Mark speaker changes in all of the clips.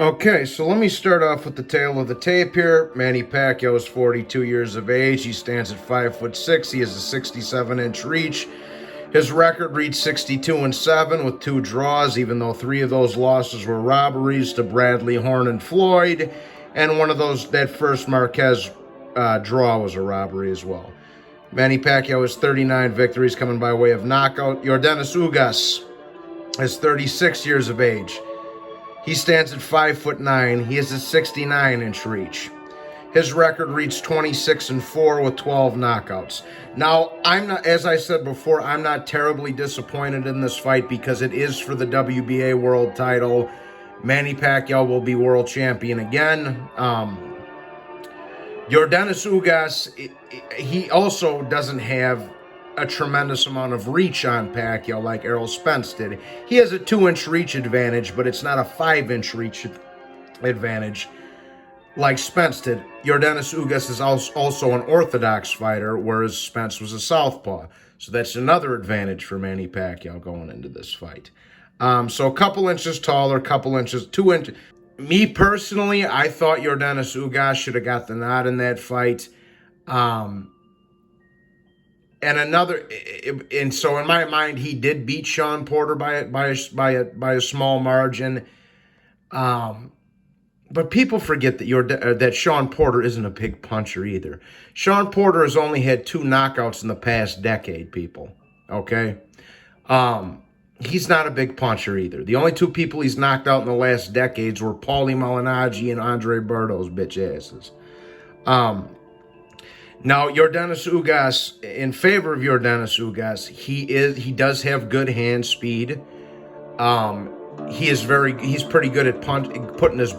Speaker 1: Okay, so let me start off with the tail of the tape here. Manny Pacquiao is 42 years of age. He stands at 5'6". He has a 67-inch reach. His record reads 62-7 with 2 draws, even though 3 of those losses were robberies to Bradley, Horn, and Floyd, and one of those, that first Marquez draw, was a robbery as well. Manny Pacquiao has 39 victories coming by way of knockout. Yordenis Ugas is 36 years of age. He stands at 5'9". He has a 69-inch reach. His record reads 26-4 with 12 knockouts. Now, I'm not, as I said before, I'm not terribly disappointed in this fight because it is for the WBA world title. Manny Pacquiao will be world champion again. Yordenis Ugas, he also doesn't have a tremendous amount of reach on Pacquiao like Errol Spence did. He has a 2-inch reach advantage, but it's not a 5-inch reach advantage like Spence did. Yordenis Ugas is also an orthodox fighter, whereas Spence was a southpaw. So that's another advantage for Manny Pacquiao going into this fight. So a couple inches taller, 2 inches. Me personally, I thought Yordenis Ugas should have got the nod in that fight. And so in my mind, he did beat Sean Porter by a small margin. But people forget that Sean Porter isn't a big puncher either. Sean Porter has only had 2 knockouts in the past decade, people. Okay? He's not a big puncher either. The only 2 people he's knocked out in the last decades were Paulie Malignaggi and Andre Berto's bitch asses. Now, Yordenis Ugas, in favor of Yordenis Ugas, he does have good hand speed. He's pretty good at putting his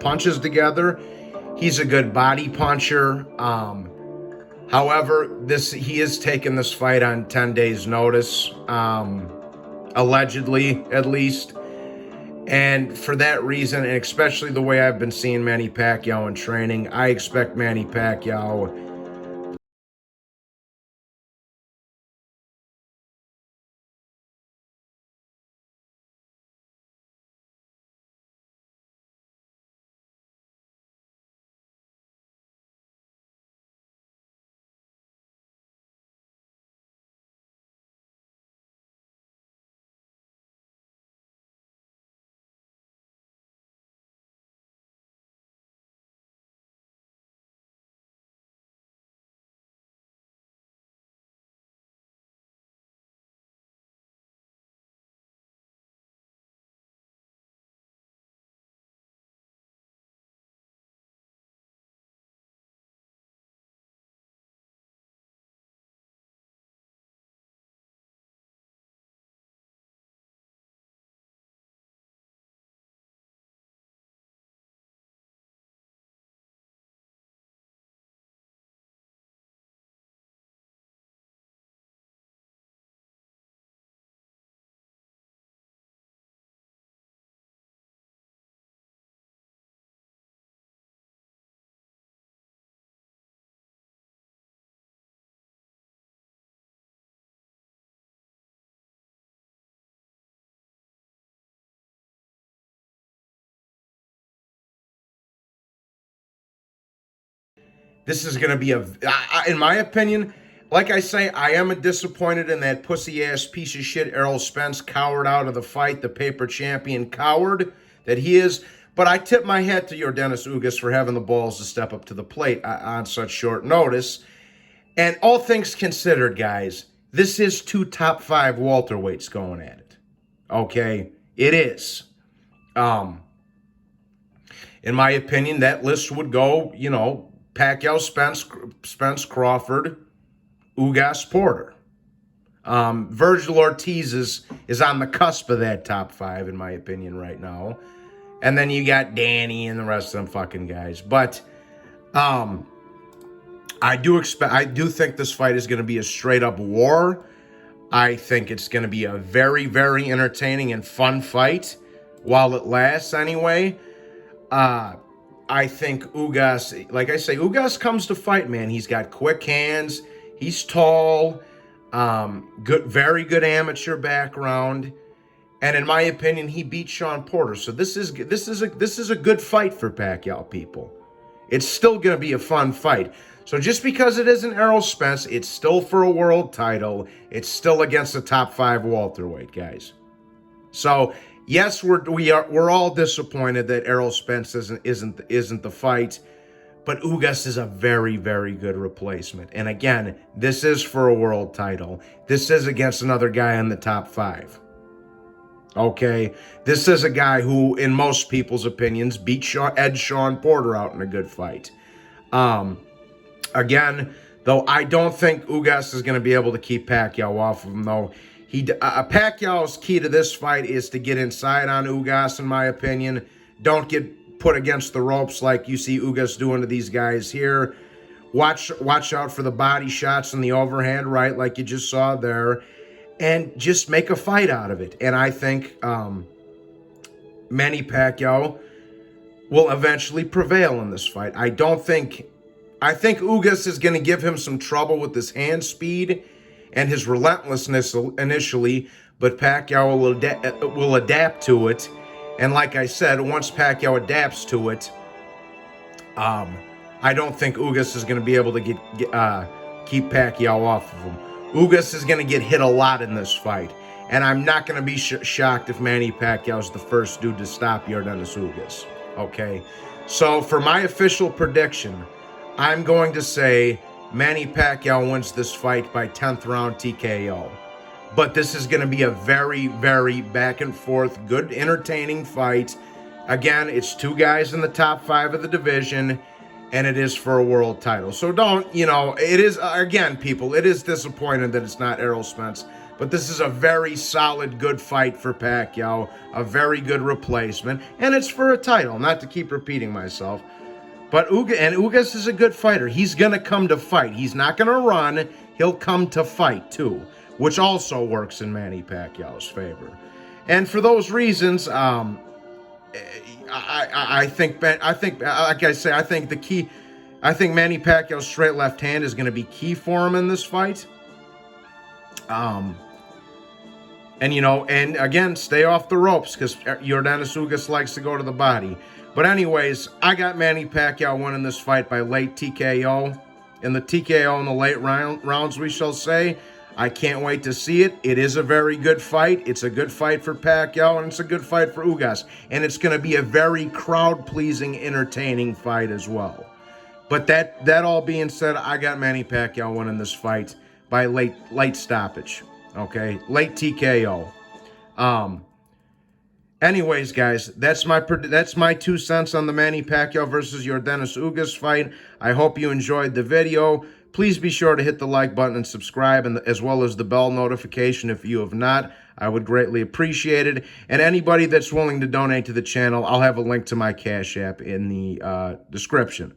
Speaker 1: punches together. He's a good body puncher. However, he is taking this fight on 10 days notice, allegedly at least. And for that reason, and especially the way I've been seeing Manny Pacquiao in training, I expect Manny Pacquiao This is going to be in my opinion, like I say, I am disappointed in that pussy-ass piece of shit Errol Spence cowered out of the fight, the paper champion coward that he is. But I tip my hat to Yordenis Ugas for having the balls to step up to the plate on such short notice. And all things considered, guys, this is 2 top 5 welterweights going at it. Okay? It is. In my opinion, that list would go, Pacquiao, Spence, Crawford, Ugas, Porter. Virgil Ortiz is on the cusp of that top 5, in my opinion, right now. And then you got Danny and the rest of them fucking guys. But I do think this fight is going to be a straight up war. I think it's going to be a very, very entertaining and fun fight while it lasts anyway. I think Ugas, like I say, Ugas comes to fight, man. He's got quick hands. He's tall. Very good amateur background. And in my opinion, he beat Sean Porter. So this is a good fight for Pacquiao, people. It's still going to be a fun fight. So just because it isn't Errol Spence, it's still for a world title. It's still against the top 5 welterweight, guys. So yes, we're all disappointed that Errol Spence isn't the fight, but Ugas is a very, very good replacement. And again, this is for a world title. This is against another guy in the top 5. Okay, this is a guy who, in most people's opinions, beat Sean Porter out in a good fight. Again, though, I don't think Ugas is going to be able to keep Pacquiao off of him, though. Pacquiao's key to this fight is to get inside on Ugas, in my opinion. Don't get put against the ropes like you see Ugas doing to these guys here. Watch out for the body shots and the overhand right, like you just saw there. And just make a fight out of it. And I think Manny Pacquiao will eventually prevail in this fight. I think Ugas is going to give him some trouble with his hand speed and his relentlessness initially, but Pacquiao will adapt to it. And like I said, once Pacquiao adapts to it, I don't think Ugas is going to be able to keep Pacquiao off of him. Ugas is going to get hit a lot in this fight, and I'm not going to be shocked if Manny Pacquiao is the first dude to stop Yordenis Ugas. Okay, so for my official prediction, I'm going to say Manny Pacquiao wins this fight by 10th round TKO. But this is going to be a very, very back and forth, good, entertaining fight. Again, it's 2 guys in the top 5 of the division, and it is for a world title. So don't, it is, again, people, it is disappointing that it's not Errol Spence, but this is a very solid, good fight for Pacquiao, a very good replacement, and it's for a title, not to keep repeating myself. But Ugas is a good fighter. He's going to come to fight. He's not going to run. He'll come to fight, too, which also works in Manny Pacquiao's favor. And for those reasons, I think, like I say, I think Manny Pacquiao's straight left hand is going to be key for him in this fight. And again, stay off the ropes because Yordenis Ugas likes to go to the body. But anyways, I got Manny Pacquiao winning this fight by late TKO. In the TKO in the late rounds, we shall say. I can't wait to see it. It is a very good fight. It's a good fight for Pacquiao, and it's a good fight for Ugas. And it's going to be a very crowd-pleasing, entertaining fight as well. But that all being said, I got Manny Pacquiao winning this fight by late stoppage. Okay, late TKO. Anyways, guys, that's my 2 cents on the Manny Pacquiao versus Yordenis Ugas fight. I hope you enjoyed the video. Please be sure to hit the like button and subscribe, as well as the bell notification if you have not. I would greatly appreciate it. And anybody that's willing to donate to the channel, I'll have a link to my Cash App in the description.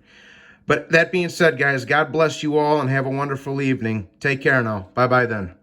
Speaker 1: But that being said, guys, God bless you all and have a wonderful evening. Take care now. Bye-bye then.